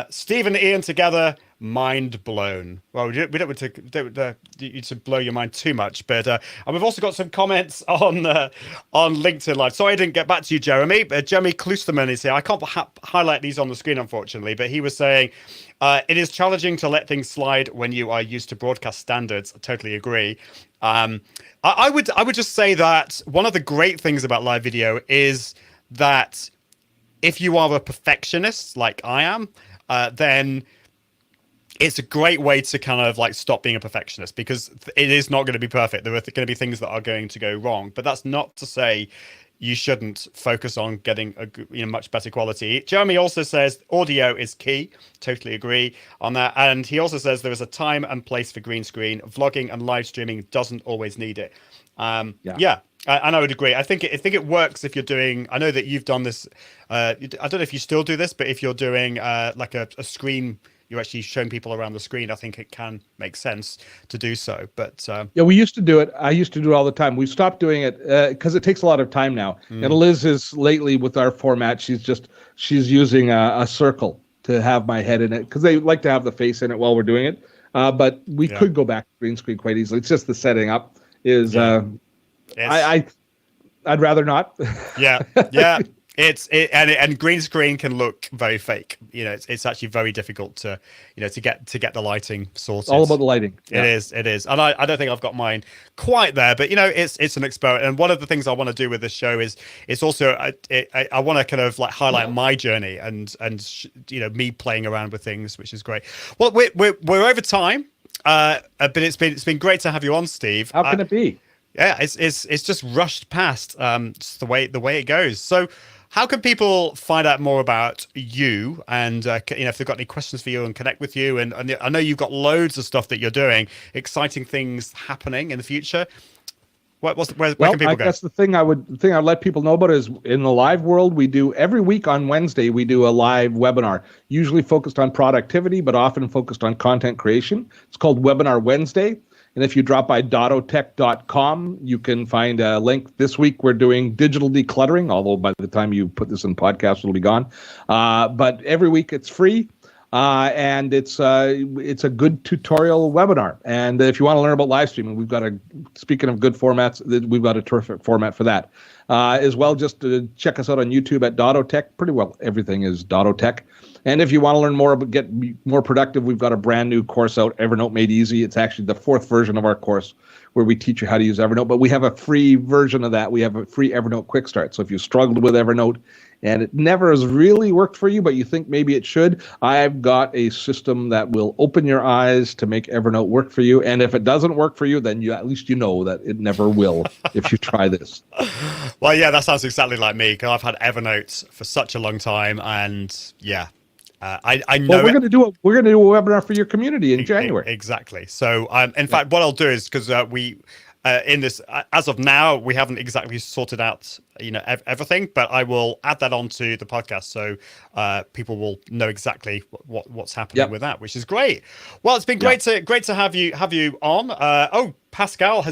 Steve and Ian together. Mind blown. Well, we don't want you to blow your mind too much, but and we've also got some comments on LinkedIn Live. Sorry I didn't get back to you, Jeremy. Jeremy Klusterman is here. I can't highlight these on the screen, unfortunately, but he was saying it is challenging to let things slide when you are used to broadcast standards. I totally agree. I would just say that one of the great things about live video is that if you are a perfectionist like I am, then it's a great way to kind of like stop being a perfectionist, because it is not going to be perfect. There are going to be things that are going to go wrong, but that's not to say you shouldn't focus on getting a much better quality. Jeremy also says audio is key. Totally agree on that. And he also says there is a time and place for green screen. Vlogging and live streaming doesn't always need it. And I would agree. I think it works if you're doing. I know that you've done this. I don't know if you still do this, but if you're doing like a screen. You're actually showing people around the screen. I think it can make sense to do so. But we used to do it. I used to do it all the time. We stopped doing it because it takes a lot of time now. And Liz is lately with our format. She's using a circle to have my head in it because they like to have the face in it while we're doing it. But we could go back to green screen quite easily. It's just the setting up is. I'd rather not. Yeah. And green screen can look very fake. It's actually very difficult to get the lighting sorted. It's all about the lighting. It is, and I don't think I've got mine quite there, but it's an experiment. And one of the things I want to do with this show is it's also I want to kind of like highlight my journey and me playing around with things, which is great. Well, we're over time, but it's been great to have you on, Steve. How can it be? Yeah, it's just rushed past. Just the way it goes. So. How can people find out more about you, and if they've got any questions for you and connect with you? And I know you've got loads of stuff that you're doing, exciting things happening in the future. Where can people go? I guess the thing I'd let people know about is in the live world, we do every week on Wednesday, we do a live webinar, usually focused on productivity, but often focused on content creation. It's called Webinar Wednesday. And if you drop by dottotech.com, you can find a link. This week, we're doing digital decluttering, although by the time you put this in podcast, it'll be gone. But every week, it's free. And it's a good tutorial webinar. And if you want to learn about live streaming, speaking of good formats, we've got a terrific format for that. As well, just check us out on YouTube at Dotto Tech. Pretty well, everything is Dotto Tech. And if you want to learn more about get more productive, we've got a brand new course out, Evernote Made Easy. It's actually the 4th version of our course where we teach you how to use Evernote. But we have a free version of that. We have a free Evernote Quick Start. So if you struggled with Evernote and it never has really worked for you, but you think maybe it should, I've got a system that will open your eyes to make Evernote work for you. And if it doesn't work for you, then at least you know that it never will if you try this. Well, yeah, that sounds exactly like me, because I've had Evernote for such a long time, and yeah. I know. Well, we're going to do a webinar for your community in January. Exactly. So, in fact, what I'll do is because in this, as of now, we haven't exactly sorted out, everything, but I will add that onto the podcast so people will know exactly what's happening with that, which is great. Well, it's been great to have you on. Pascal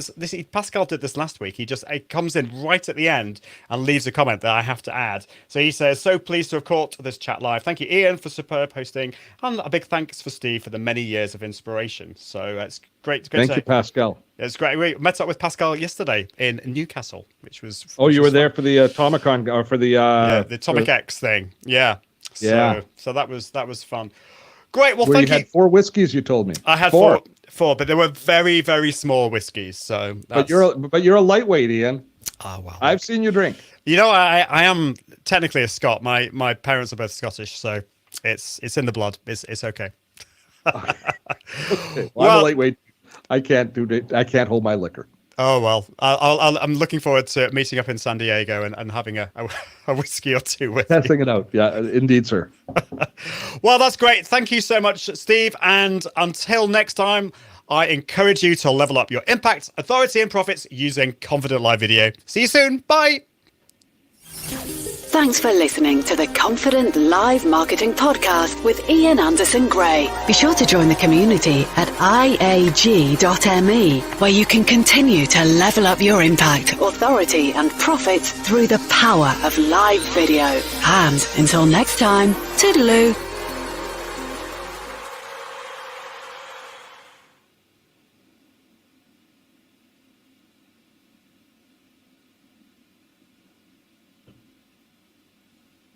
Pascal did this last week. He comes in right at the end and leaves a comment that I have to add. So he says, "So pleased to have caught this chat live. Thank you, Ian, for superb hosting, and a big thanks for Steve for the many years of inspiration." So it's great. Thank you, Pascal. It's great. We met up with Pascal yesterday in Newcastle, which was. You were there for the Atomicon or for the the Atomic X thing. Yeah. So that was fun. Great. Well, thank you. You had 4 whiskeys, you told me. I had four, but they were very, very small whiskeys. So, but you're a lightweight, Ian. Oh well. I've seen you drink. I am technically a Scot. My parents are both Scottish, so it's in the blood. It's okay. Okay. Well, I'm a lightweight. I can't hold my liquor. Oh well, I'm looking forward to meeting up in San Diego and having a whiskey or two with testing it out. Yeah, indeed, sir. Well, that's great. Thank you so much, Steve. And until next time, I encourage you to level up your impact, authority, and profits using Confident Live Video. See you soon. Bye. Thanks for listening to the Confident Live Marketing Podcast with Ian Anderson Gray. Be sure to join the community at iag.me, where you can continue to level up your impact, authority, and profits through the power of live video. And until next time, toodaloo.